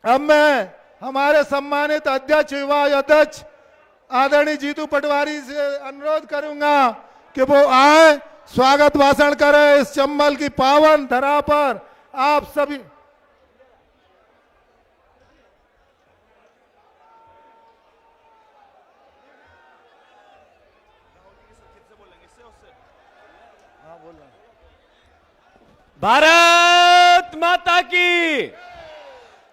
अब मैं हमारे सम्मानित अध्यक्ष, युवा अध्यक्ष आदरणीय जीतू पटवारी से अनुरोध करूंगा कि वो आए, स्वागत भाषण करें इस चंबल की पावन धरा पर। आप सभी भारत माता की,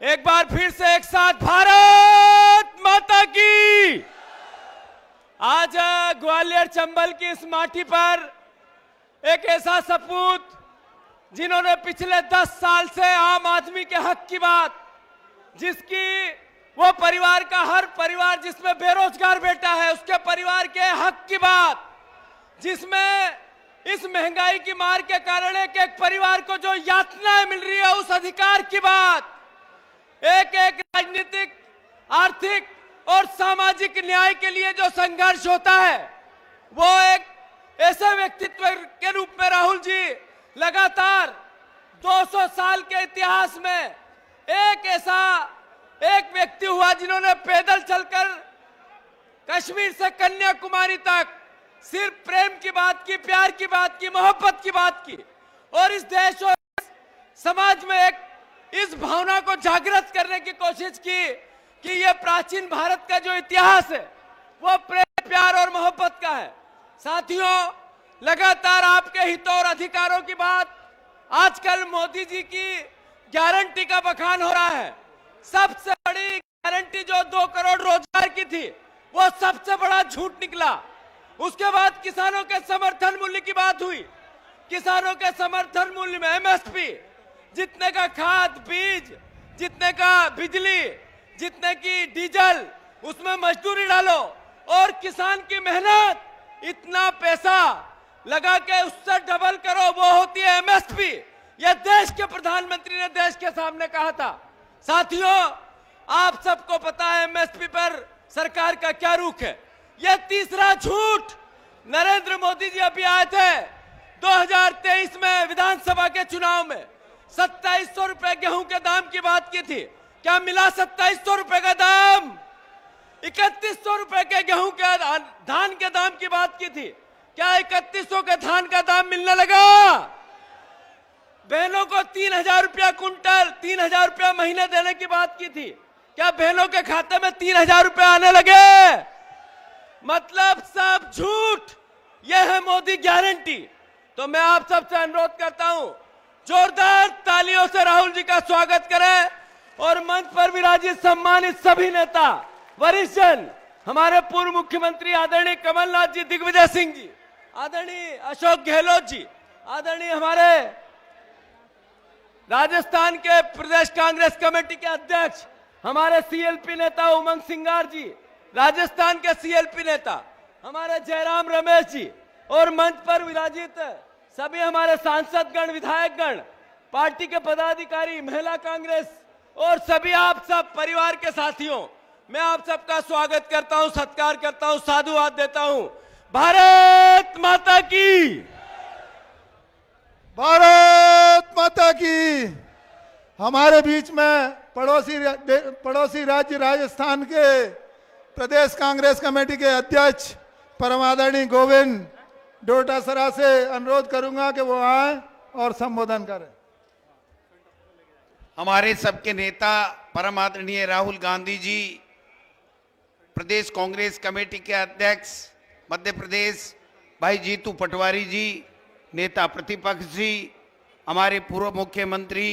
एक बार फिर से एक साथ भारत माता की। आज ग्वालियर चंबल की इस माटी पर एक ऐसा सपूत जिन्होंने पिछले 10 साल से आम आदमी के हक की बात, जिसकी वो परिवार का हर परिवार जिसमें बेरोजगार बेटा है उसके परिवार के हक की बात, जिसमें इस महंगाई की मार के कारण एक परिवार को जो यातनाएं मिल रही है उस अधिकार की बात, एक राजनीतिक, आर्थिक और सामाजिक न्याय के लिए जो संघर्ष होता है, वो एक ऐसे व्यक्तित्व के रूप में राहुल जी लगातार 200 साल के इतिहास में एक व्यक्ति हुआ जिन्होंने पैदल चलकर कश्मीर से कन्याकुमारी तक सिर्फ प्रेम की बात की, प्यार की बात की, मोहब्बत की बात की, और इस देश और समाज में एक इस भावना को जागृत करने की कोशिश की कि यह प्राचीन भारत का जो इतिहास है वो प्रेम, प्यार और मोहब्बत का है। साथियों, लगातार आपके हितों और अधिकारों की बात, आजकल मोदी जी की गारंटी का बखान हो रहा है। सबसे बड़ी गारंटी जो 2 करोड़ रोजगार की थी वो सबसे बड़ा झूठ निकला। उसके बाद किसानों के समर्थन मूल्य की बात हुई। किसानों के समर्थन मूल्य में एमएसपी, जितने का खाद बीज, जितने का बिजली, जितने की डीजल, उसमें मजदूरी डालो और किसान की मेहनत, इतना पैसा लगा के उससे डबल करो, वो होती है एमएसपी। यह देश के प्रधानमंत्री ने देश के सामने कहा था। साथियों, आप सबको पता है एमएसपी पर सरकार का क्या रुख है। यह तीसरा झूठ। नरेंद्र मोदी जी अभी आए थे 2023 में विधानसभा के चुनाव में 2700 रुपए गेहूं के दाम की बात की थी। क्या मिला 2700 रुपए का दाम? 3100 रुपए के गेहूं के धान के दाम की बात की थी। क्या 3100 के धान का दाम मिलने लगा? बहनों को 3000 रुपया कुंटल, 3000 रुपया महीने देने की बात की थी। क्या बहनों के खाते में 3000 रुपया आने लगे? मतलब सब झूठ। यह है मोदी गारंटी। तो मैं आप सबसे अनुरोध करता हूं, जोरदार तालियों से राहुल जी का स्वागत करें और मंच पर विराजित सम्मानित सभी नेता, वरिष्ठ जन, हमारे पूर्व मुख्यमंत्री आदरणीय कमलनाथ जी, दिग्विजय सिंह जी, आदरणीय अशोक गहलोत जी, आदरणीय हमारे राजस्थान के प्रदेश कांग्रेस कमेटी के अध्यक्ष, हमारे सीएलपी नेता उमंग सिंगार जी, राजस्थान के सीएलपी नेता हमारे जयराम रमेश जी, और मंच पर विराजित सभी हमारे सांसदगण, विधायकगण, पार्टी के पदाधिकारी, महिला कांग्रेस और सभी आप सब परिवार के साथियों, मैं आप सबका स्वागत करता हूं, सत्कार करता हूं, साधुवाद देता हूं। भारत माता की, भारत माता की। हमारे बीच में पड़ोसी राज्य राजस्थान के प्रदेश कांग्रेस कमेटी के अध्यक्ष परम आदरणीय गोविंद डोटासरा से अनुरोध करूंगा कि वो आए और संबोधन करें। हमारे सबके नेता परम आदरणीय राहुल गांधी जी, प्रदेश कांग्रेस कमेटी के अध्यक्ष मध्य प्रदेश भाई जीतू पटवारी जी, नेता प्रतिपक्ष जी, हमारे पूर्व मुख्यमंत्री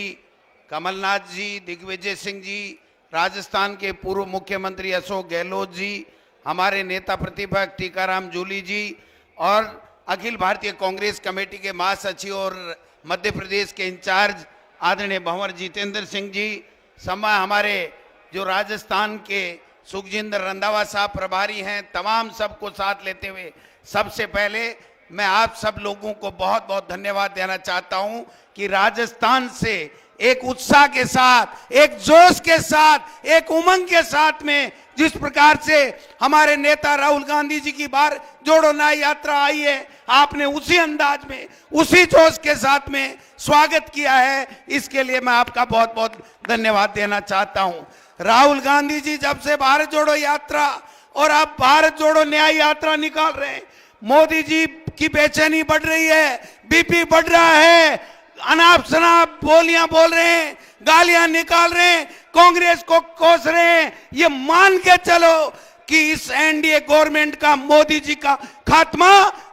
कमलनाथ जी, दिग्विजय सिंह जी, राजस्थान के पूर्व मुख्यमंत्री अशोक गहलोत जी, हमारे नेता प्रतिपक्ष टीकाराम जूली जी, और अखिल भारतीय कांग्रेस कमेटी के महासचिव और मध्य प्रदेश के इंचार्ज आदरणीय भंवर जितेंद्र सिंह जी, हमारे जो राजस्थान के सुखजिंदर रंधावा साहब प्रभारी हैं, तमाम सबको साथ लेते हुए सबसे पहले मैं आप सब लोगों को बहुत बहुत धन्यवाद देना चाहता हूं कि राजस्थान से एक उत्साह के साथ, एक जोश के साथ, एक उमंग के साथ में जिस प्रकार से हमारे नेता राहुल गांधी जी की बार जोड़ो न्याय यात्रा आई है, आपने उसी अंदाज में, उसी जोश के साथ में स्वागत किया है। इसके लिए मैं आपका बहुत बहुत धन्यवाद देना चाहता हूं। राहुल गांधी जी जब से भारत जोड़ो यात्रा और अब भारत जोड़ो न्याय यात्रा निकाल रहे हैं, मोदी जी की बेचैनी बढ़ रही है, बीपी बढ़ रहा है, अनाप शनाप बोलियां बोल रहे हैं, गालियां निकाल रहे हैं, कांग्रेस को कोस रहे हैं। ये मान के चलो कि इस एनडीए गवर्नमेंट का, मोदी जी का खात्मा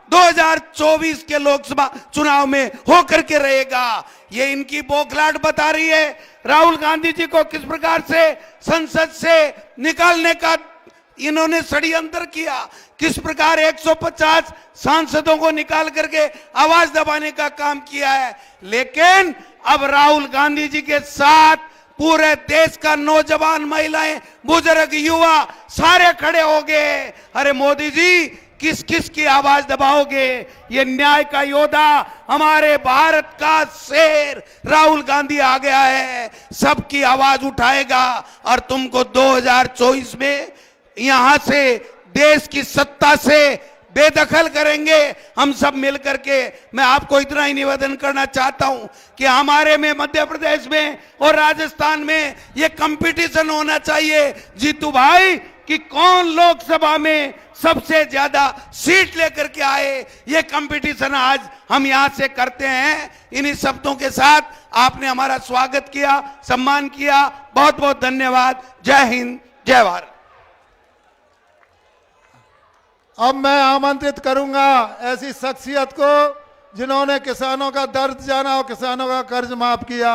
2024 के लोकसभा चुनाव में होकर के रहेगा। ये इनकी बौखलाहट बता रही है। राहुल गांधी जी को किस प्रकार से संसद से निकालने का इन्होंने षड्यंत्र किया, किस प्रकार 150 सांसदों को निकाल करके आवाज दबाने का काम किया है। लेकिन अब राहुल गांधी जी के साथ पूरे देश का नौजवान, महिलाएं, बुजुर्ग, युवा सारे खड़े हो गए। अरे मोदी जी, किस किस की आवाज दबाओगे? ये न्याय का योद्धा, हमारे भारत का शेर राहुल गांधी आ गया है, सबकी आवाज उठाएगा और तुमको 2024 में यहां से देश की सत्ता से बेदखल करेंगे हम सब मिलकर के। मैं आपको इतना ही निवेदन करना चाहता हूं कि हमारे में मध्य प्रदेश में और राजस्थान में ये कंपटीशन होना चाहिए जीतू भाई, कि कौन लोकसभा में सबसे ज्यादा सीट लेकर के आए। ये कंपटीशन आज हम यहां से करते हैं। इन्हीं शब्दों के साथ आपने हमारा स्वागत किया, सम्मान किया, बहुत बहुत धन्यवाद। जय हिंद, जय भारत। अब मैं आमंत्रित करूंगा ऐसी शख्सियत को जिन्होंने किसानों का दर्द जाना और किसानों का कर्ज माफ किया।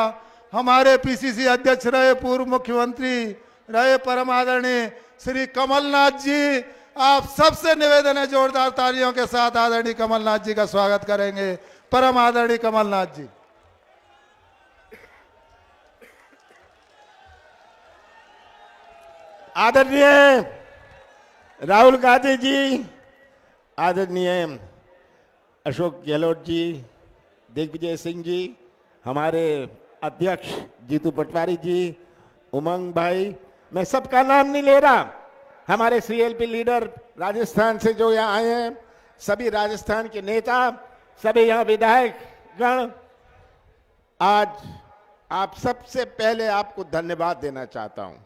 हमारे पीसीसी अध्यक्ष रहे, पूर्व मुख्यमंत्री रहे, परम आदरणीय श्री कमलनाथ जी। आप सबसे निवेदन है, जोरदार तालियों के साथ आदरणीय कमलनाथ जी का स्वागत करेंगे। परम आदरणीय कमलनाथ जी। आदरणीय राहुल गांधी जी, आदरणीय अशोक गहलोत जी, दिग्विजय सिंह जी, हमारे अध्यक्ष जीतू पटवारी जी, उमंग भाई, मैं सबका नाम नहीं ले रहा, हमारे सीएलपी लीडर राजस्थान से जो यहाँ आए हैं, सभी राजस्थान के नेता, सभी यहाँ विधायक गण, आज आप सबसे पहले आपको धन्यवाद देना चाहता हूं।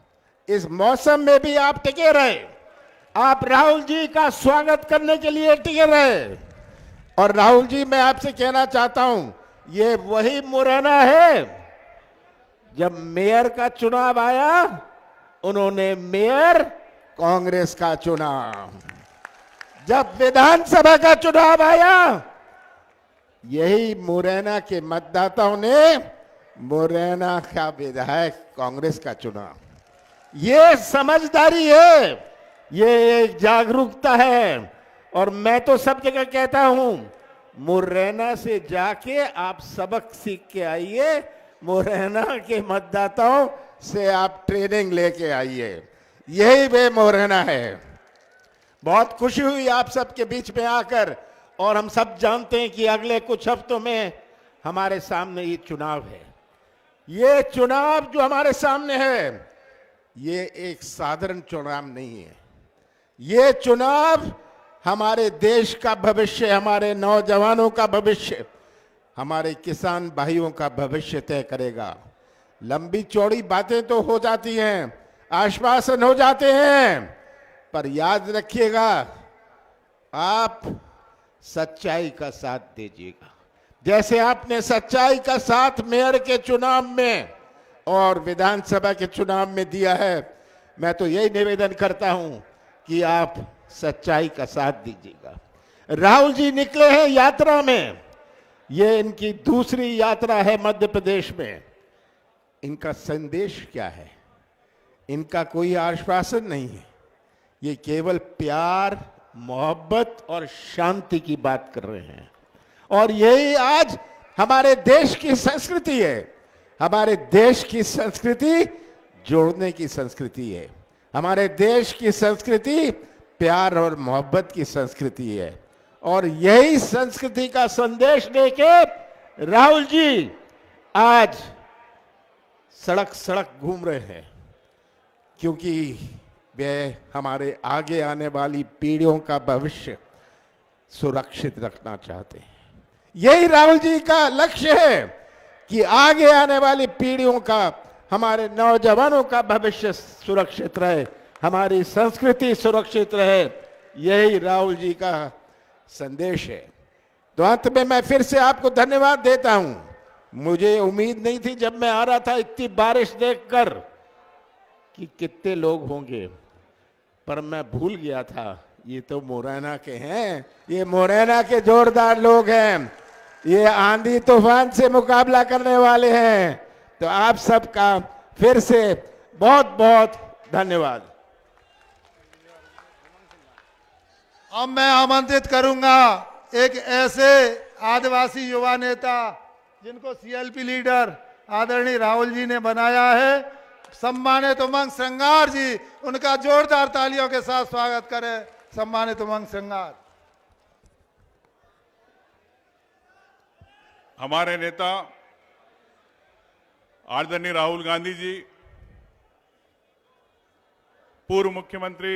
इस मौसम में भी आप टिके रहे, आप राहुल जी का स्वागत करने के लिए टिके रहे। और राहुल जी, मैं आपसे कहना चाहता हूं, ये वही मुरैना है जब मेयर का चुनाव आया, उन्होंने मेयर कांग्रेस का चुना। जब विधानसभा का चुनाव आया, यही मुरैना के मतदाताओं ने मुरैना का विधायक कांग्रेस का चुना। ये समझदारी है, ये एक जागरूकता है। और मैं तो सब जगह कहता हूं, मुरैना से जाके आप सबक सीख के आइए, मुरैना के मतदाताओं से आप ट्रेनिंग लेके आइए। यही वे मुरैना है। बहुत खुशी हुई आप सबके बीच में आकर। और हम सब जानते हैं कि अगले कुछ हफ्तों में हमारे सामने ये चुनाव है। ये चुनाव जो हमारे सामने है, ये एक साधारण चुनाव नहीं है। ये चुनाव हमारे देश का भविष्य, हमारे नौजवानों का भविष्य, हमारे किसान भाइयों का भविष्य तय करेगा। लंबी चौड़ी बातें तो हो जाती हैं, आश्वासन हो जाते हैं, पर याद रखिएगा, आप सच्चाई का साथ दीजिएगा। जैसे आपने सच्चाई का साथ मेयर के चुनाव में और विधानसभा के चुनाव में दिया है, मैं तो यही निवेदन करता हूं कि आप सच्चाई का साथ दीजिएगा। राहुल जी निकले हैं यात्रा में, ये इनकी दूसरी यात्रा है मध्य प्रदेश में। इनका संदेश क्या है? इनका कोई आश्वासन नहीं है, ये केवल प्यार, मोहब्बत और शांति की बात कर रहे हैं। और यही आज हमारे देश की संस्कृति है। हमारे देश की संस्कृति जोड़ने की संस्कृति है। हमारे देश की संस्कृति प्यार और मोहब्बत की संस्कृति है। और यही संस्कृति का संदेश लेके राहुल जी आज सड़क सड़क घूम रहे हैं, क्योंकि वे हमारे आगे आने वाली पीढ़ियों का भविष्य सुरक्षित रखना चाहते हैं। यही राहुल जी का लक्ष्य है कि आगे आने वाली पीढ़ियों का, हमारे नौजवानों का भविष्य सुरक्षित रहे, हमारी संस्कृति सुरक्षित रहे। यही राहुल जी का संदेश है। तो अंत में मैं फिर से आपको धन्यवाद देता हूं। मुझे उम्मीद नहीं थी जब मैं आ रहा था इतनी बारिश देखकर कि कितने लोग होंगे, पर मैं भूल गया था ये तो मुरैना के हैं, ये मुरैना के जोरदार लोग हैं, ये आंधी तूफान से मुकाबला करने वाले हैं। तो आप सबका फिर से बहुत बहुत धन्यवाद। अब मैं आमंत्रित करूंगा एक ऐसे आदिवासी युवा नेता जिनको सीएलपी लीडर आदरणीय राहुल जी ने बनाया है, सम्मानित उमंग श्रृंगार जी, उनका जोरदार तालियों के साथ स्वागत करें। सम्मानित उमंग श्रृंगार। हमारे नेता आदरणीय राहुल गांधी जी, पूर्व मुख्यमंत्री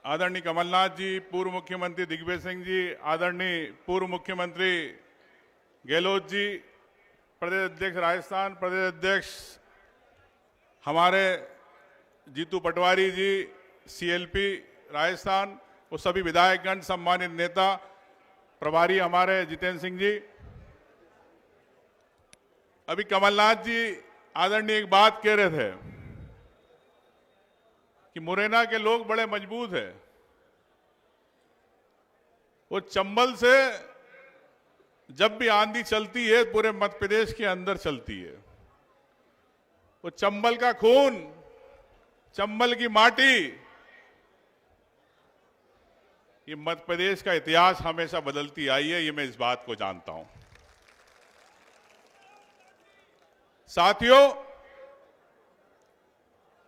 आदरणीय कमलनाथ जी, पूर्व मुख्यमंत्री दिग्विजय सिंह जी, आदरणीय पूर्व मुख्यमंत्री गहलोत जी, प्रदेश अध्यक्ष राजस्थान, प्रदेश अध्यक्ष हमारे जीतू पटवारी जी, सीएलपी राजस्थान, वो सभी विधायकगण, सम्मानित नेता, प्रभारी हमारे जितेंद्र सिंह जी। अभी कमलनाथ जी आदरणीय एक बात कह रहे थे कि मुरैना के लोग बड़े मजबूत हैं। वो चंबल से जब भी आंधी चलती है पूरे मध्य प्रदेश के अंदर चलती है। वो चंबल का खून, चंबल की माटी, ये मध्य प्रदेश का इतिहास हमेशा बदलती आई है, ये मैं इस बात को जानता हूं। साथियों,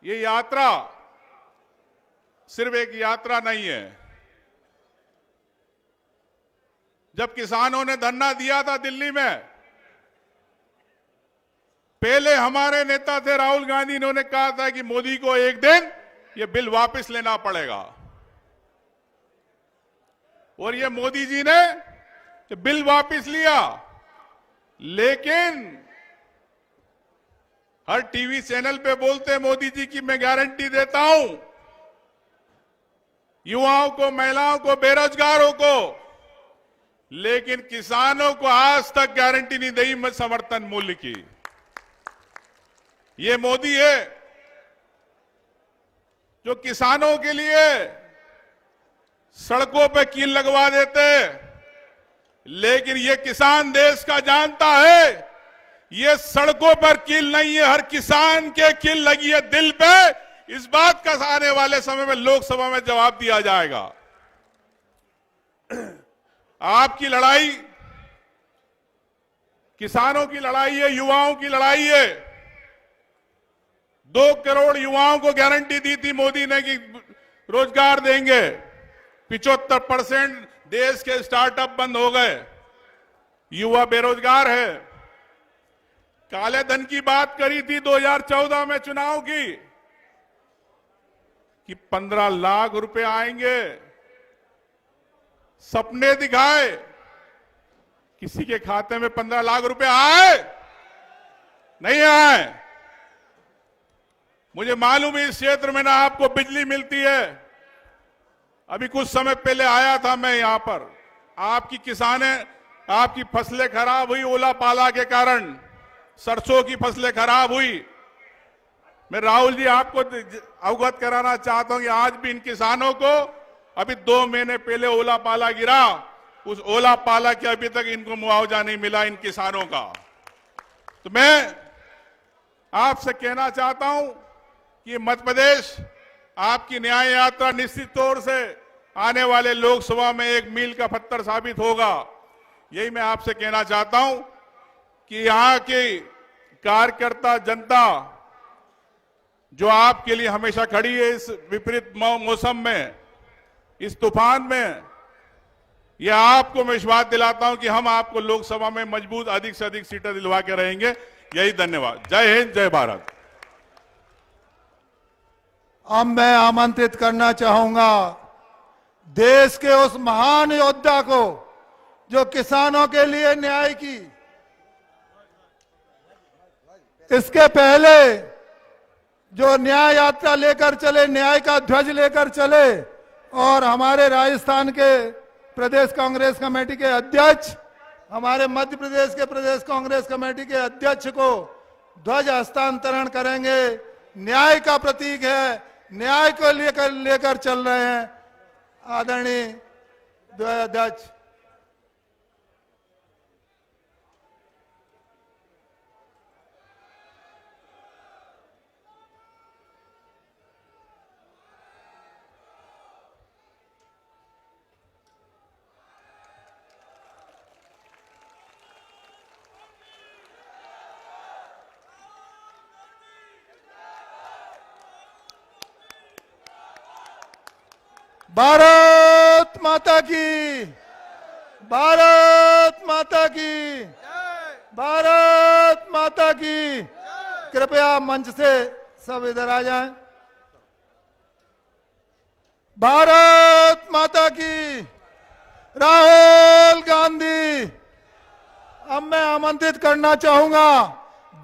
ये यात्रा सिर्फ एक यात्रा नहीं है। जब किसानों ने धरना दिया था दिल्ली में, पहले हमारे नेता थे राहुल गांधी, इन्होंने कहा था कि मोदी को एक दिन ये बिल वापस लेना पड़ेगा, और ये मोदी जी ने ये बिल वापस लिया। लेकिन हर टीवी चैनल पे बोलते मोदी जी की मैं गारंटी देता हूं युवाओं को, महिलाओं को, बेरोजगारों को, लेकिन किसानों को आज तक गारंटी नहीं दी समर्थन मूल्य की। ये मोदी है जो किसानों के लिए सड़कों पे कील लगवा देते, लेकिन ये किसान देश का जानता है ये सड़कों पर कील नहीं है, हर किसान के कील लगी है दिल पे। इस बात का आने वाले समय में लोकसभा में जवाब दिया जाएगा। आपकी लड़ाई किसानों की लड़ाई है, युवाओं की लड़ाई है। 2 करोड़ युवाओं को गारंटी दी थी मोदी ने कि रोजगार देंगे। 75% देश के स्टार्टअप बंद हो गए, युवा बेरोजगार है। काले धन की बात करी थी 2014 में चुनाव की कि 15 लाख रुपए आएंगे, सपने दिखाए, किसी के खाते में 15 लाख रुपए आए? नहीं आए। मुझे मालूम है इस क्षेत्र में ना आपको बिजली मिलती है। अभी कुछ समय पहले आया था मैं यहां पर, आपकी फसलें खराब हुई ओला पाला के कारण, सरसों की फसलें खराब हुई। मैं राहुल जी आपको अवगत कराना चाहता हूं कि आज भी इन किसानों को, अभी 2 महीने पहले ओला पाला गिरा, उस ओला पाला के अभी तक इनको मुआवजा नहीं मिला इन किसानों का। तो मैं आपसे कहना चाहता हूं कि मध्य प्रदेश आपकी न्याय यात्रा निश्चित तौर से आने वाले लोकसभा में एक मील का पत्थर साबित होगा। यही मैं आपसे कहना चाहता हूं कि यहां की कार्यकर्ता जनता जो आपके लिए हमेशा खड़ी है इस विपरीत मौसम में, इस तूफान में, यह आपको मैं विश्वास दिलाता हूं कि हम आपको लोकसभा में मजबूत अधिक से अधिक सीटें दिलवा के रहेंगे। यही धन्यवाद। जय हिंद, जय भारत। अब मैं आमंत्रित करना चाहूंगा देश के उस महान योद्धा को जो किसानों के लिए न्याय की, इसके पहले जो न्याय यात्रा लेकर चले, न्याय का ध्वज लेकर चले, और हमारे राजस्थान के प्रदेश कांग्रेस कमेटी के अध्यक्ष, हमारे मध्य प्रदेश के प्रदेश कांग्रेस कमेटी के अध्यक्ष को ध्वज हस्तांतरण करेंगे। न्याय का प्रतीक है, न्याय को लेकर चल रहे हैं आदरणीय अध्यक्ष। भारत माता की, भारत माता की, भारत माता की। कृपया मंच से सब इधर आ जाएं। भारत माता की। राहुल गांधी। अब मैं आमंत्रित करना चाहूंगा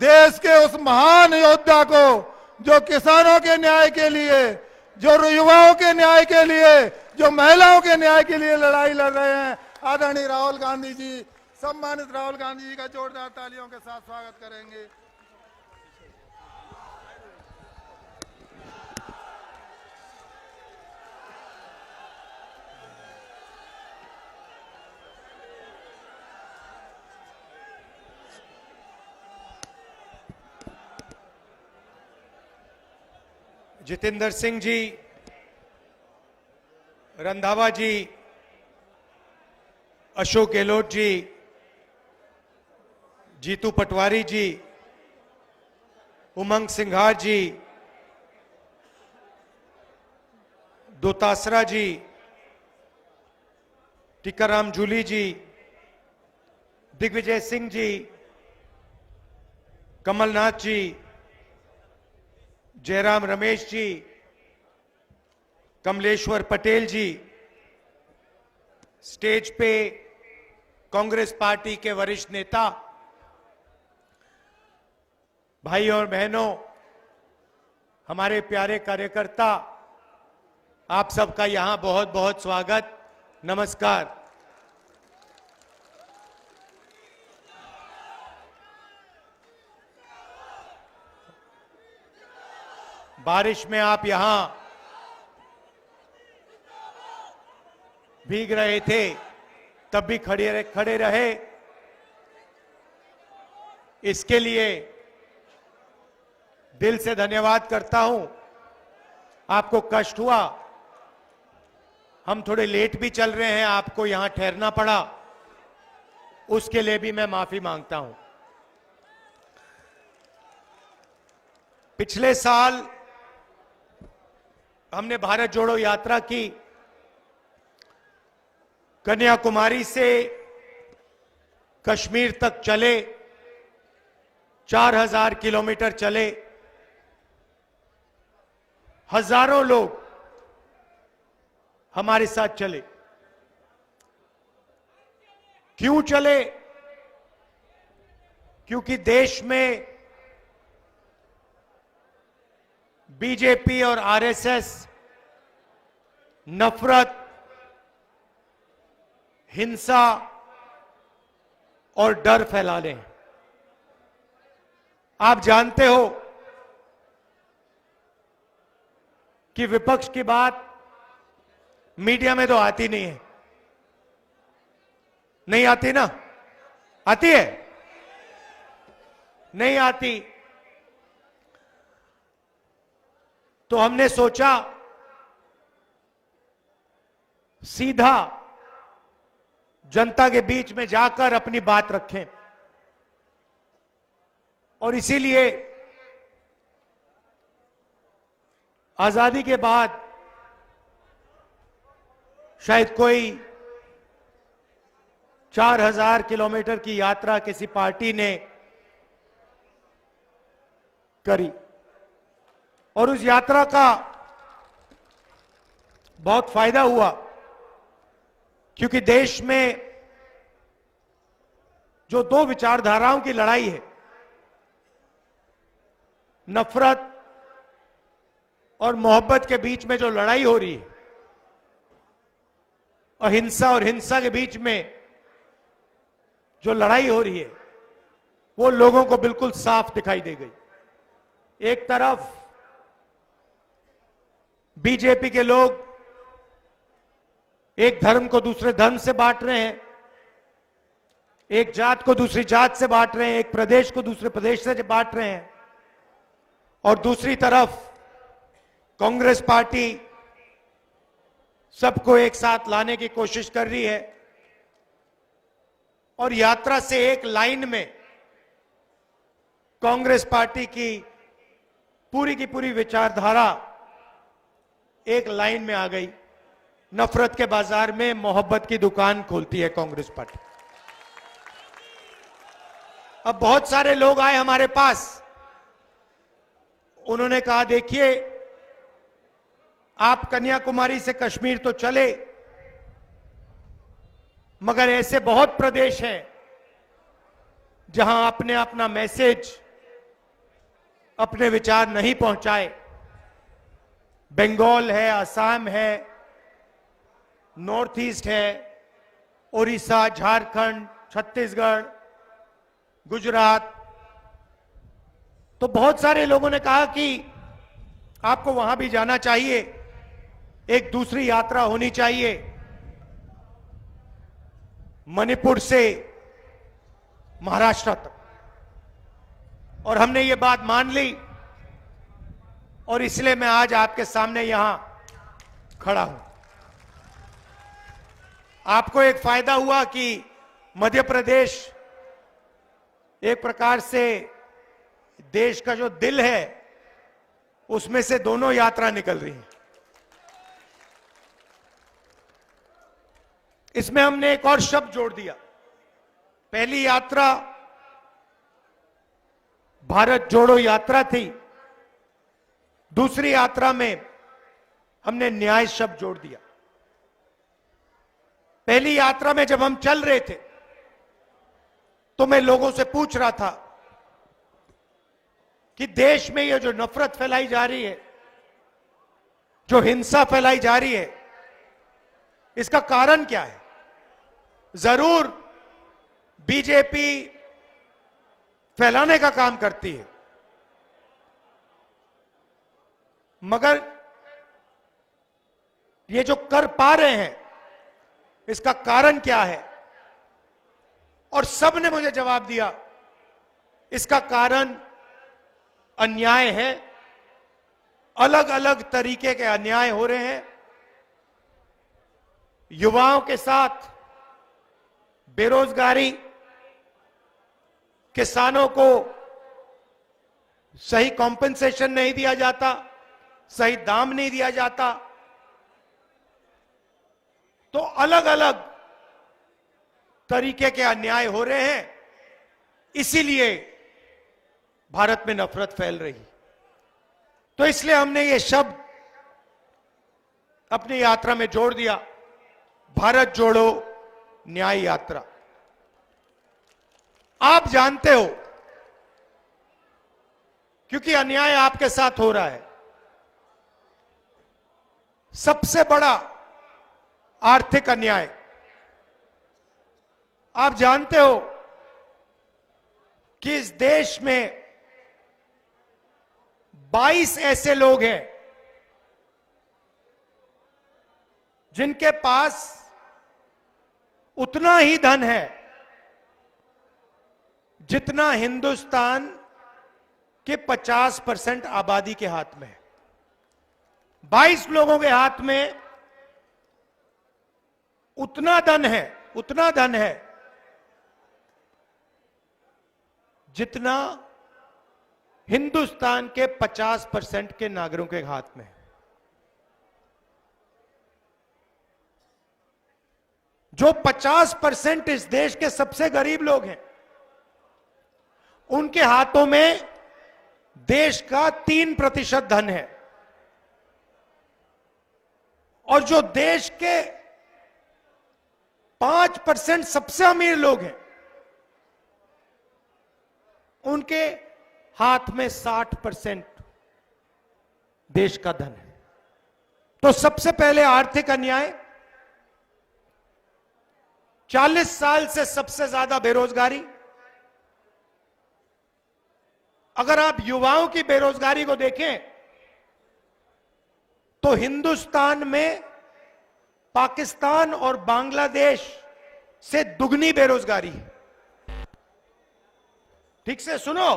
देश के उस महान योद्धा को जो किसानों के न्याय के लिए, जो युवाओं के न्याय के लिए, जो महिलाओं के न्याय के लिए लड़ाई लड़ रहे हैं, आदरणीय राहुल गांधी जी। सम्मानित राहुल गांधी जी का जोरदार तालियों के साथ स्वागत करेंगे। जितेंद्र सिंह जी, रंधावा जी, अशोक गहलोत जी, जीतू पटवारी जी, उमंग सिंघार जी, दोतासरा जी, टीकाराम जूली जी, दिग्विजय सिंह जी, कमलनाथ जी, जयराम रमेश जी, कमलेश्वर पटेल जी, स्टेज पे कांग्रेस पार्टी के वरिष्ठ नेता, भाई और बहनों, हमारे प्यारे कार्यकर्ता, आप सबका यहां बहुत बहुत स्वागत, नमस्कार। बारिश में आप यहां भीग रहे थे, तब भी खड़े रहे। इसके लिए दिल से धन्यवाद करता हूं। आपको कष्ट हुआ, हम थोड़े लेट भी चल रहे हैं, आपको यहां ठहरना पड़ा, उसके लिए भी मैं माफी मांगता हूं। पिछले साल हमने भारत जोड़ो यात्रा की, कन्याकुमारी से कश्मीर तक चले, 4000 किलोमीटर चले, हजारों लोग हमारे साथ चले। क्यों चले? क्योंकि देश में बीजेपी और आरएसएस नफरत, हिंसा और डर फैला रहे हैं। आप जानते हो कि विपक्ष की बात मीडिया में तो आती नहीं है। नहीं आती ना? आती है? नहीं आती। तो हमने सोचा सीधा जनता के बीच में जाकर अपनी बात रखें, और इसीलिए आजादी के बाद शायद कोई 4000 किलोमीटर की यात्रा किसी पार्टी ने करी, और उस यात्रा का बहुत फायदा हुआ, क्योंकि देश में जो दो विचारधाराओं की लड़ाई है, नफरत और मोहब्बत के बीच में जो लड़ाई हो रही है, अहिंसा और हिंसा के बीच में जो लड़ाई हो रही है, वो लोगों को बिल्कुल साफ दिखाई दे गई। एक तरफ बीजेपी के लोग एक धर्म को दूसरे धर्म से बांट रहे हैं, एक जात को दूसरी जात से बांट रहे हैं, एक प्रदेश को दूसरे प्रदेश से बांट रहे हैं, और दूसरी तरफ कांग्रेस पार्टी सबको एक साथ लाने की कोशिश कर रही है और यात्रा से एक लाइन में कांग्रेस पार्टी की पूरी विचारधारा एक लाइन में आ गई। नफरत के बाजार में मोहब्बत की दुकान खोलती है कांग्रेस पार्टी। अब बहुत सारे लोग आए हमारे पास, उन्होंने कहा देखिए आप कन्याकुमारी से कश्मीर तो चले, मगर ऐसे बहुत प्रदेश हैं जहां आपने अपना मैसेज, अपने विचार नहीं पहुंचाए। बंगाल है, असम है, नॉर्थ ईस्ट है, उड़ीसा, झारखंड, छत्तीसगढ़, गुजरात। तो बहुत सारे लोगों ने कहा कि आपको वहां भी जाना चाहिए, एक दूसरी यात्रा होनी चाहिए, मणिपुर से महाराष्ट्र तक। और हमने ये बात मान ली और इसलिए मैं आज आपके सामने यहां खड़ा हूं। आपको एक फायदा हुआ कि मध्य प्रदेश एक प्रकार से देश का जो दिल है उसमें से दोनों यात्रा निकल रही है। इसमें हमने एक और शब्द जोड़ दिया। पहली यात्रा भारत जोड़ो यात्रा थी, दूसरी यात्रा में हमने न्याय शब्द जोड़ दिया। पहली यात्रा में जब हम चल रहे थे तो मैं लोगों से पूछ रहा था कि देश में ये जो नफरत फैलाई जा रही है, जो हिंसा फैलाई जा रही है, इसका कारण क्या है। जरूर बीजेपी फैलाने का काम करती है, मगर ये जो कर पा रहे हैं इसका कारण क्या है। और सबने मुझे जवाब दिया, इसका कारण अन्याय है, अलग अलग तरीके के अन्याय हो रहे हैं। युवाओं के साथ बेरोजगारी, किसानों को सही कॉम्पेंसेशन नहीं दिया जाता, सही दाम नहीं दिया जाता। तो अलग अलग तरीके के अन्याय हो रहे हैं, इसीलिए भारत में नफरत फैल रही। तो इसलिए हमने ये शब्द अपनी यात्रा में जोड़ दिया, भारत जोड़ो न्याय यात्रा। आप जानते हो, क्योंकि अन्याय आपके साथ हो रहा है। सबसे बड़ा आर्थिक अन्याय, आप जानते हो कि इस देश में 22 ऐसे लोग हैं जिनके पास उतना ही धन है जितना हिंदुस्तान के 50% आबादी के हाथ में है। 22 लोगों के हाथ में उतना धन है जितना हिंदुस्तान के 50% के नागरिकों के हाथ में है। जो 50% इस देश के सबसे गरीब लोग हैं, उनके हाथों में देश का 3% धन है। और जो देश के 5% सबसे अमीर लोग हैं, उनके हाथ में 60% देश का धन है। तो सबसे पहले आर्थिक अन्याय, 40 साल से सबसे ज्यादा बेरोजगारी। अगर आप युवाओं की बेरोजगारी को देखें तो हिंदुस्तान में पाकिस्तान और बांग्लादेश से दुगनी बेरोजगारी है। ठीक से सुनो,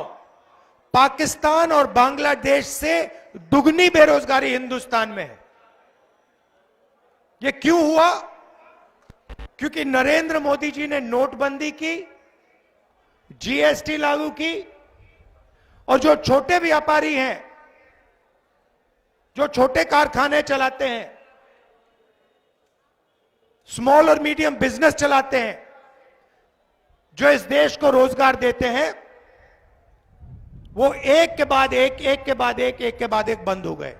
पाकिस्तान और बांग्लादेश से दुगनी बेरोजगारी हिंदुस्तान में है। यह क्यों हुआ? क्योंकि नरेंद्र मोदी जी ने नोटबंदी की, जीएसटी लागू की, और जो छोटे व्यापारी हैं, जो छोटे कारखाने चलाते हैं, स्मॉल और मीडियम बिजनेस चलाते हैं, जो इस देश को रोजगार देते हैं, वो एक के बाद एक, एक के बाद एक, एक के बाद एक बंद हो गए।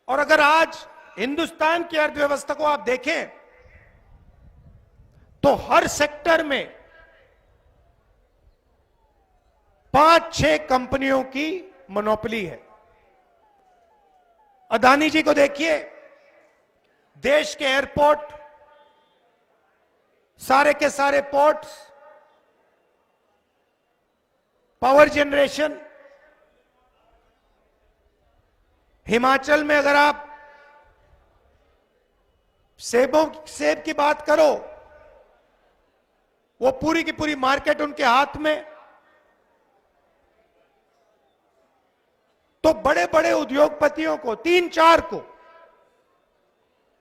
और अगर आज हिंदुस्तान की अर्थव्यवस्था को आप देखें तो हर सेक्टर में 5-6 कंपनियों की मोनोपोली है। अदानी जी को देखिए, देश के एयरपोर्ट, सारे के सारे पोर्ट्स, पावर जनरेशन। हिमाचल में अगर आप सेब की बात करो, वो पूरी की पूरी मार्केट उनके हाथ में। तो बड़े बड़े उद्योगपतियों को, 3-4 को,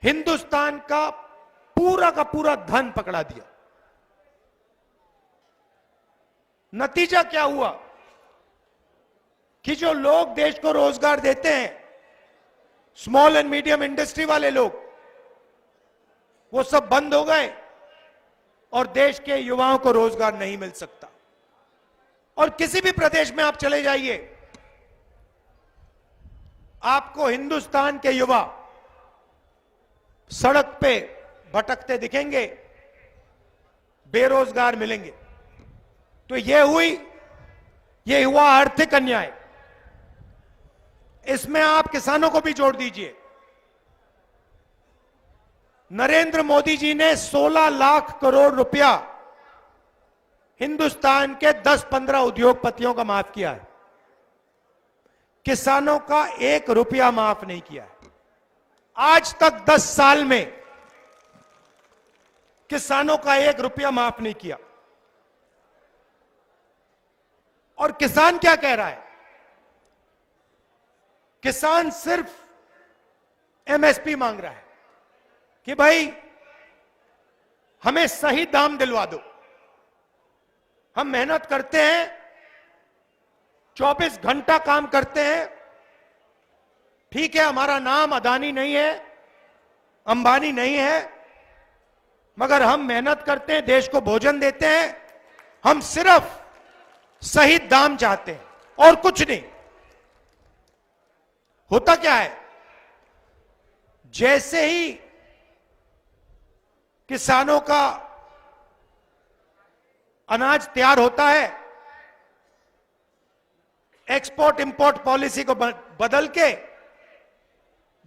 हिंदुस्तान का पूरा धन पकड़ा दिया। नतीजा क्या हुआ कि जो लोग देश को रोजगार देते हैं, स्मॉल एंड मीडियम इंडस्ट्री वाले लोग, वो सब बंद हो गए और देश के युवाओं को रोजगार नहीं मिल सकता। और किसी भी प्रदेश में आप चले जाइए, आपको हिंदुस्तान के युवा सड़क पे भटकते दिखेंगे, बेरोजगार मिलेंगे। तो ये हुआ आर्थिक अन्याय। इसमें आप किसानों को भी जोड़ दीजिए। नरेंद्र मोदी जी ने 16 लाख करोड़ रुपया हिंदुस्तान के 10-15 उद्योगपतियों का माफ किया है। किसानों का 1 रुपया माफ नहीं किया है। आज तक 10 साल में किसानों का 1 रुपया माफ नहीं किया। और किसान क्या कह रहा है? किसान सिर्फ एमएसपी मांग रहा है कि भाई हमें सही दाम दिलवा दो। हम मेहनत करते हैं, 24 घंटा काम करते हैं। ठीक है, हमारा नाम अदानी नहीं है, अंबानी नहीं है, मगर हम मेहनत करते हैं, देश को भोजन देते हैं। हम सिर्फ सही दाम चाहते हैं और कुछ नहीं। होता क्या है, जैसे ही किसानों का अनाज तैयार होता है, एक्सपोर्ट इंपोर्ट पॉलिसी को बदल के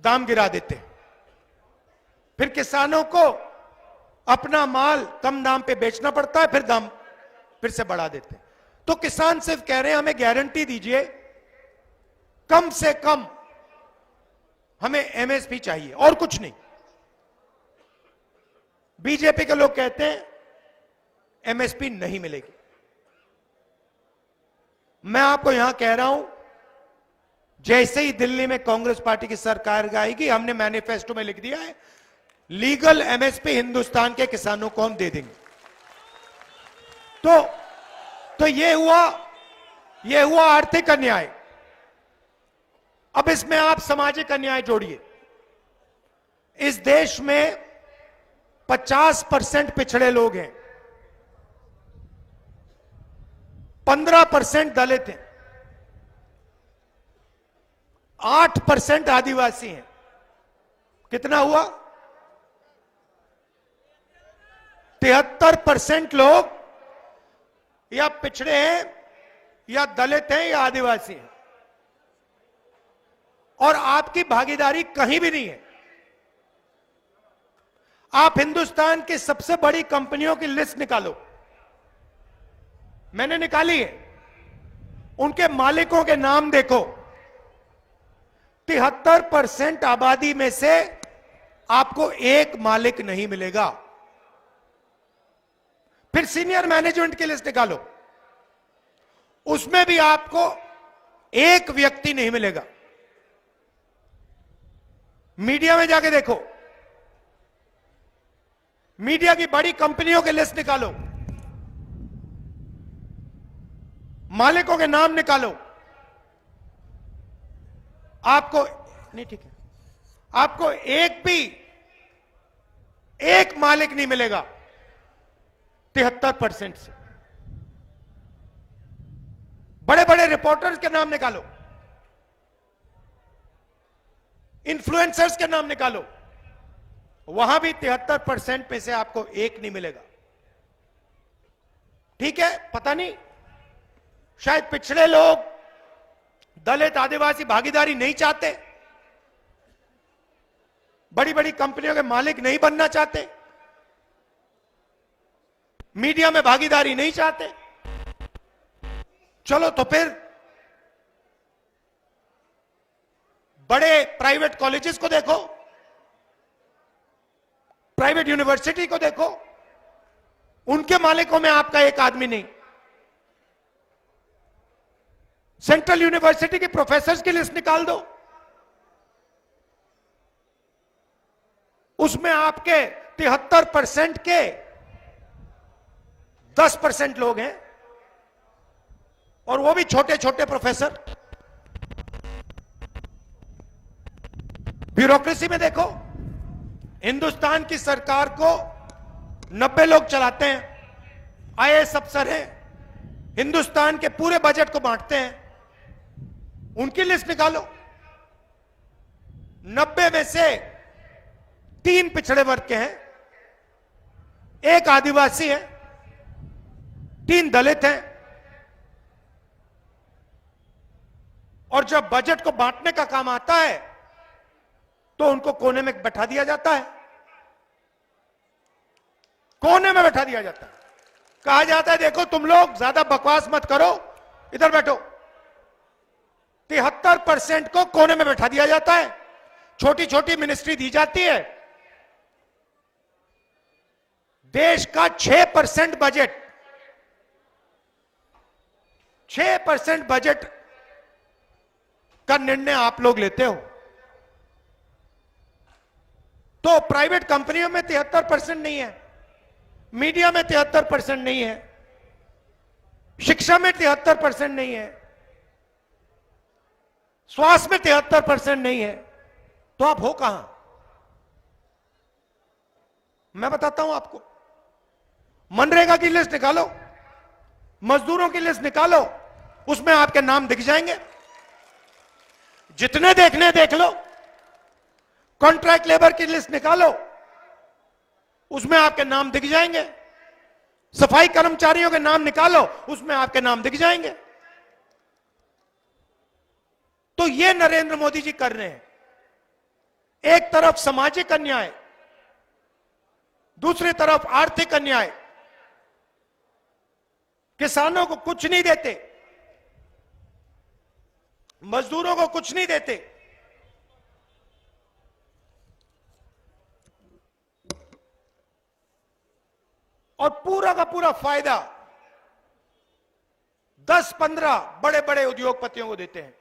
दाम गिरा देते। फिर किसानों को अपना माल कम दाम पे बेचना पड़ता है, फिर दाम फिर से बढ़ा देते। तो किसान सिर्फ कह रहे हैं हमें गारंटी दीजिए, कम से कम हमें एमएसपी चाहिए और कुछ नहीं। बीजेपी के लोग कहते हैं एमएसपी नहीं मिलेगी। मैं आपको यहां कह रहा हूं, जैसे ही दिल्ली में कांग्रेस पार्टी की सरकार आएगी, हमने मैनिफेस्टो में लिख दिया है लीगल एमएसपी हिंदुस्तान के किसानों को हम दे देंगे। तो ये हुआ आर्थिक अन्याय। अब इसमें आप सामाजिक अन्याय जोड़िए। इस देश में 50% पिछड़े लोग हैं, 15% दलित हैं, 8% आदिवासी हैं। कितना हुआ? 73% लोग या पिछड़े हैं या दलित हैं या आदिवासी हैं, और आपकी भागीदारी कहीं भी नहीं है। आप हिंदुस्तान की सबसे बड़ी कंपनियों की लिस्ट निकालो, मैंने निकाली है, उनके मालिकों के नाम देखो। 73% आबादी में से आपको एक मालिक नहीं मिलेगा। फिर सीनियर मैनेजमेंट की लिस्ट निकालो, उसमें भी आपको एक व्यक्ति नहीं मिलेगा। मीडिया में जाके देखो, मीडिया की बड़ी कंपनियों की लिस्ट निकालो, मालिकों के नाम निकालो, आपको नहीं, ठीक है, आपको एक मालिक नहीं मिलेगा 73% से। बड़े बड़े रिपोर्टर्स के नाम निकालो, इन्फ्लुएंसर्स के नाम निकालो, वहां भी 73% में से आपको एक नहीं मिलेगा। ठीक है, पता नहीं, शायद पिछड़े लोग, दलित, आदिवासी भागीदारी नहीं चाहते, बड़ी बड़ी कंपनियों के मालिक नहीं बनना चाहते, मीडिया में भागीदारी नहीं चाहते। चलो तो फिर बड़े प्राइवेट कॉलेजेस को देखो, प्राइवेट यूनिवर्सिटी को देखो, उनके मालिकों में आपका एक आदमी नहीं। सेंट्रल यूनिवर्सिटी के प्रोफेसर्स की लिस्ट निकाल दो, उसमें आपके 73% के 10% लोग हैं, और वो भी छोटे छोटे प्रोफेसर। ब्यूरोक्रेसी में देखो, हिंदुस्तान की सरकार को 90 लोग चलाते हैं, आईएएस अफसर हैं, हिंदुस्तान के पूरे बजट को बांटते हैं, उनकी लिस्ट निकालो। 90 में से 3 पिछड़े वर्ग के हैं, 1 आदिवासी है, 3 दलित हैं, और जब बजट को बांटने का काम आता है तो उनको कोने में बैठा दिया जाता है, कोने में बैठा दिया जाता है, कहा जाता है देखो तुम लोग ज्यादा बकवास मत करो, इधर बैठो। 73% को कोने में बैठा दिया जाता है, छोटी छोटी मिनिस्ट्री दी जाती है। देश का 6% बजट, 6% बजट का निर्णय आप लोग लेते हो। तो प्राइवेट कंपनियों में 73% नहीं है, मीडिया में 73% नहीं है, शिक्षा में 73% नहीं है, स्वास्थ्य में 73% नहीं है, तो आप हो कहां? मैं बताता हूं आपको। मनरेगा की लिस्ट निकालो, मजदूरों की लिस्ट निकालो, उसमें आपके नाम दिख जाएंगे, जितने देखने देख लो। कॉन्ट्रैक्ट लेबर की लिस्ट निकालो, उसमें आपके नाम दिख जाएंगे। सफाई कर्मचारियों के नाम निकालो, उसमें आपके नाम दिख जाएंगे। तो ये नरेंद्र मोदी जी कर रहे हैं, एक तरफ सामाजिक अन्याय, दूसरी तरफ आर्थिक अन्याय, किसानों को कुछ नहीं देते, मजदूरों को कुछ नहीं देते, और पूरा का पूरा फायदा 10-15 बड़े बड़े उद्योगपतियों को देते हैं।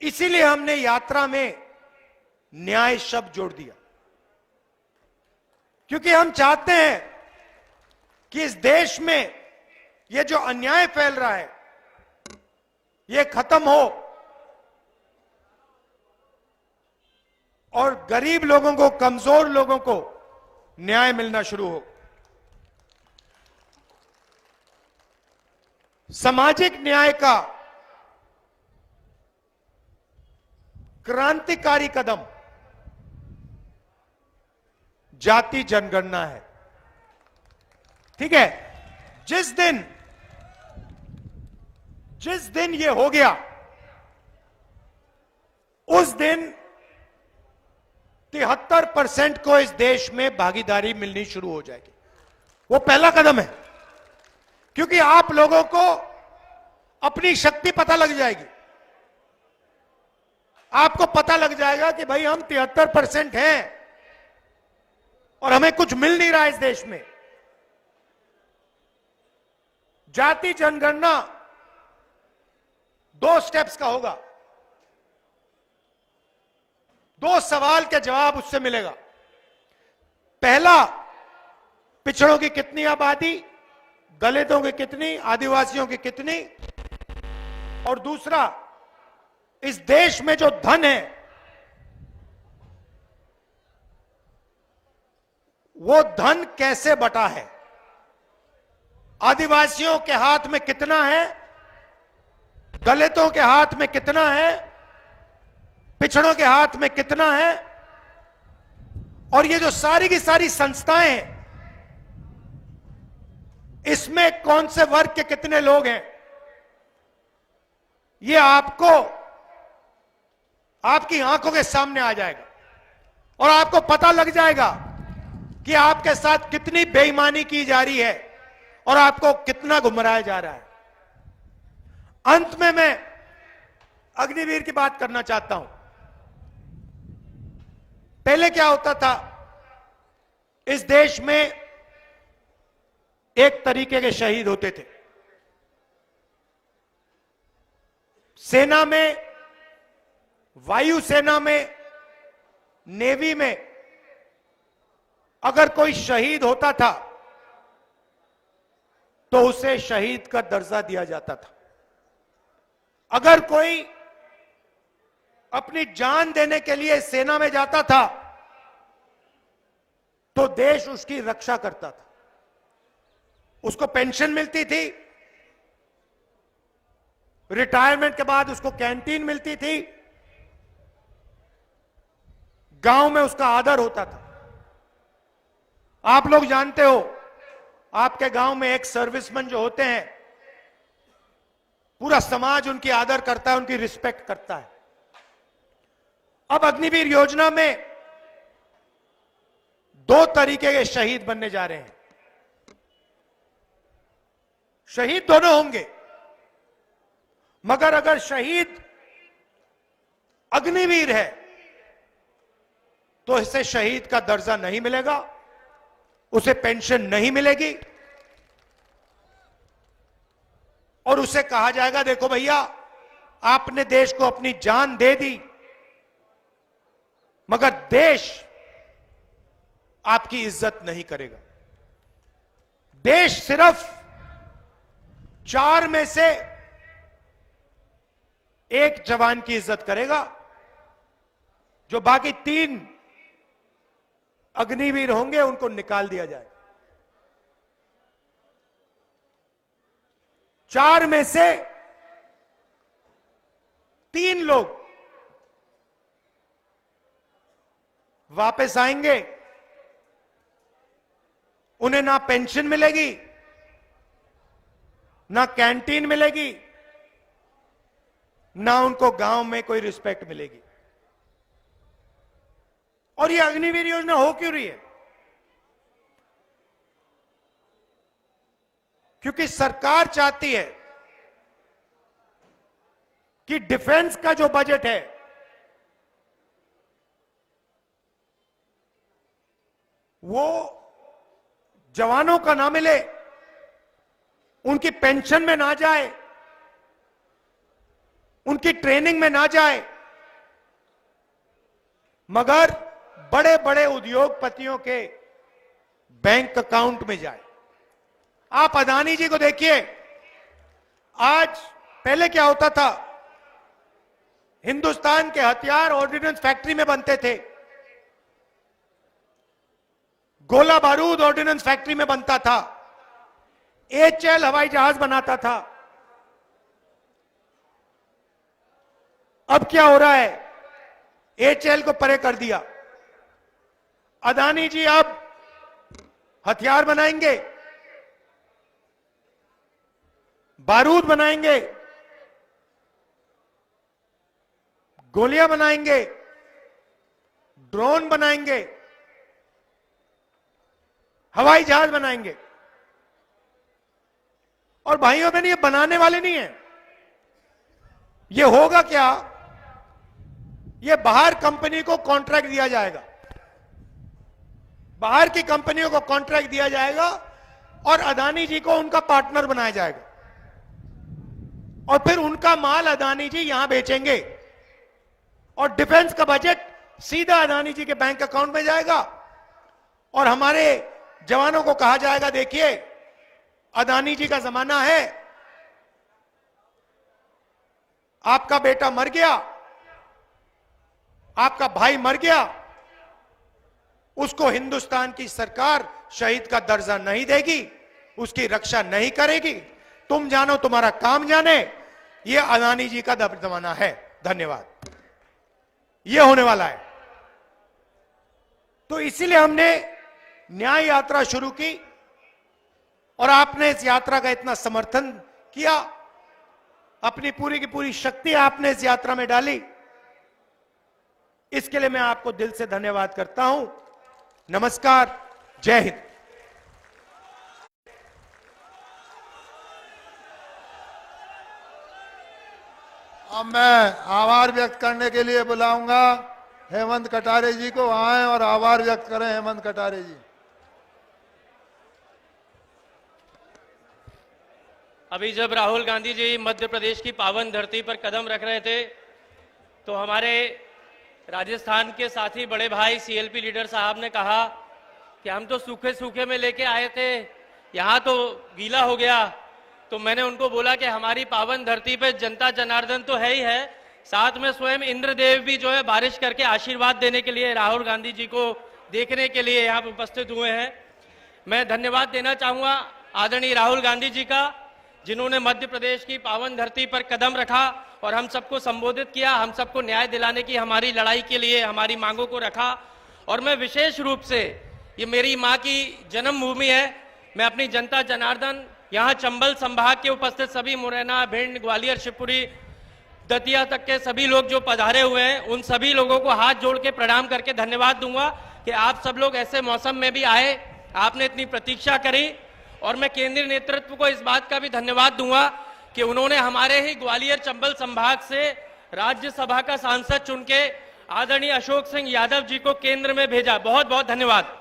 इसीलिए हमने यात्रा में न्याय शब्द जोड़ दिया, क्योंकि हम चाहते हैं कि इस देश में ये जो अन्याय फैल रहा है ये खत्म हो, और गरीब लोगों को, कमजोर लोगों को न्याय मिलना शुरू हो। सामाजिक न्याय का क्रांतिकारी कदम जाति जनगणना है। ठीक है, जिस दिन ये हो गया, उस दिन 73% को इस देश में भागीदारी मिलनी शुरू हो जाएगी। वो पहला कदम है, क्योंकि आप लोगों को अपनी शक्ति पता लग जाएगी। आपको पता लग जाएगा कि भाई हम 73% हैं और हमें कुछ मिल नहीं रहा इस देश में। जाति जनगणना 2 स्टेप्स का होगा। 2 सवाल के जवाब उससे मिलेगा। पहला, पिछड़ों की कितनी आबादी, दलितों की कितनी, आदिवासियों की कितनी, और दूसरा, इस देश में जो धन है वो धन कैसे बटा है। आदिवासियों के हाथ में कितना है, दलितों के हाथ में कितना है, पिछड़ों के हाथ में कितना है, और ये जो सारी की सारी संस्थाएं हैं, इसमें कौन से वर्ग के कितने लोग हैं, ये आपको आपकी आंखों के सामने आ जाएगा और आपको पता लग जाएगा कि आपके साथ कितनी बेईमानी की जा रही है और आपको कितना गुमराया जा रहा है। अंत में मैं अग्निवीर की बात करना चाहता हूं। पहले क्या होता था, इस देश में एक तरीके के शहीद होते थे। सेना में, वायुसेना में, नेवी में अगर कोई शहीद होता था तो उसे शहीद का दर्जा दिया जाता था। अगर कोई अपनी जान देने के लिए सेना में जाता था तो देश उसकी रक्षा करता था। उसको पेंशन मिलती थी, रिटायरमेंट के बाद उसको कैंटीन मिलती थी, गांव में उसका आदर होता था। आप लोग जानते हो, आपके गांव में एक सर्विसमैन जो होते हैं, पूरा समाज उनकी आदर करता है, उनकी रिस्पेक्ट करता है। अब अग्निवीर योजना में 2 तरीके के शहीद बनने जा रहे हैं। शहीद दोनों होंगे, मगर अगर शहीद अग्निवीर है तो इसे शहीद का दर्जा नहीं मिलेगा, उसे पेंशन नहीं मिलेगी और उसे कहा जाएगा, देखो भैया, आपने देश को अपनी जान दे दी, मगर देश आपकी इज्जत नहीं करेगा। देश सिर्फ 4 में से 1 जवान की इज्जत करेगा, जो बाकी 3 अग्निवीर होंगे उनको निकाल दिया जाए। 4 में से 3 लोग वापस आएंगे, उन्हें ना पेंशन मिलेगी, ना कैंटीन मिलेगी, ना उनको गांव में कोई रिस्पेक्ट मिलेगी। और ये अग्निवीर योजना हो क्यों रही है? क्योंकि सरकार चाहती है कि डिफेंस का जो बजट है वो जवानों का ना मिले, उनकी पेंशन में ना जाए, उनकी ट्रेनिंग में ना जाए, मगर बड़े बड़े उद्योगपतियों के बैंक अकाउंट में जाए। आप अदानी जी को देखिए, आज पहले क्या होता था, हिंदुस्तान के हथियार ऑर्डिनेंस फैक्ट्री में बनते थे, गोला बारूद ऑर्डिनेंस फैक्ट्री में बनता था, एचएल हवाई जहाज बनाता था, अब क्या हो रहा है, एचएल को परे कर दिया। अदानी जी अब हथियार बनाएंगे, बारूद बनाएंगे, गोलियां बनाएंगे, ड्रोन बनाएंगे, हवाई जहाज बनाएंगे। और भाइयों बहन, ये बनाने वाले नहीं है। ये होगा क्या, ये बाहर कंपनी को कॉन्ट्रैक्ट दिया जाएगा, बाहर की कंपनियों को कॉन्ट्रैक्ट दिया जाएगा और अदानी जी को उनका पार्टनर बनाया जाएगा और फिर उनका माल अदानी जी यहां बेचेंगे और डिफेंस का बजट सीधा अदानी जी के बैंक अकाउंट में जाएगा और हमारे जवानों को कहा जाएगा, देखिए अदानी जी का जमाना है, आपका बेटा मर गया, आपका भाई मर गया, उसको हिंदुस्तान की सरकार शहीद का दर्जा नहीं देगी, उसकी रक्षा नहीं करेगी, तुम जानो तुम्हारा काम जाने। यह अदानी जी का जमाना है। धन्यवाद। यह होने वाला है। तो इसीलिए हमने न्याय यात्रा शुरू की और आपने इस यात्रा का इतना समर्थन किया, अपनी पूरी की पूरी शक्ति आपने इस यात्रा में डाली। इसके लिए मैं आपको दिल से धन्यवाद करता हूं। नमस्कार, जय हिंद। अब मैं आभार व्यक्त करने के लिए बुलाऊंगा हेमंत कटारे जी को। आए और आभार व्यक्त करें हेमंत कटारे जी। अभी जब राहुल गांधी जी मध्य प्रदेश की पावन धरती पर कदम रख रहे थे तो हमारे राजस्थान के साथी बड़े भाई सीएलपी लीडर साहब ने कहा कि हम तो सूखे सूखे में लेके आए थे, यहाँ तो गीला हो गया। तो मैंने उनको बोला कि हमारी पावन धरती पे जनता जनार्दन तो है ही है, साथ में स्वयं इंद्रदेव भी जो है बारिश करके आशीर्वाद देने के लिए राहुल गांधी जी को देखने के लिए यहाँ उपस्थित हुए हैं। मैं धन्यवाद देना चाहूंगा आदरणीय राहुल गांधी जी का, जिन्होंने मध्य प्रदेश की पावन धरती पर कदम रखा और हम सबको संबोधित किया, हम सबको न्याय दिलाने की हमारी लड़ाई के लिए हमारी मांगों को रखा। और मैं विशेष रूप से, ये मेरी माँ की जन्मभूमि है, मैं अपनी जनता जनार्दन यहाँ चंबल संभाग के उपस्थित सभी मुरैना, भिंड, ग्वालियर, शिवपुरी, दतिया तक के सभी लोग जो पधारे हुए हैं, उन सभी लोगों को हाथ जोड़ के प्रणाम करके धन्यवाद दूंगा कि आप सब लोग ऐसे मौसम में भी आए, आपने इतनी प्रतीक्षा करी। और मैं केंद्रीय नेतृत्व को इस बात का भी धन्यवाद दूंगा कि उन्होंने हमारे ही ग्वालियर चंबल संभाग से राज्यसभा का सांसद चुन के आदरणीय अशोक सिंह यादव जी को केंद्र में भेजा। बहुत बहुत धन्यवाद।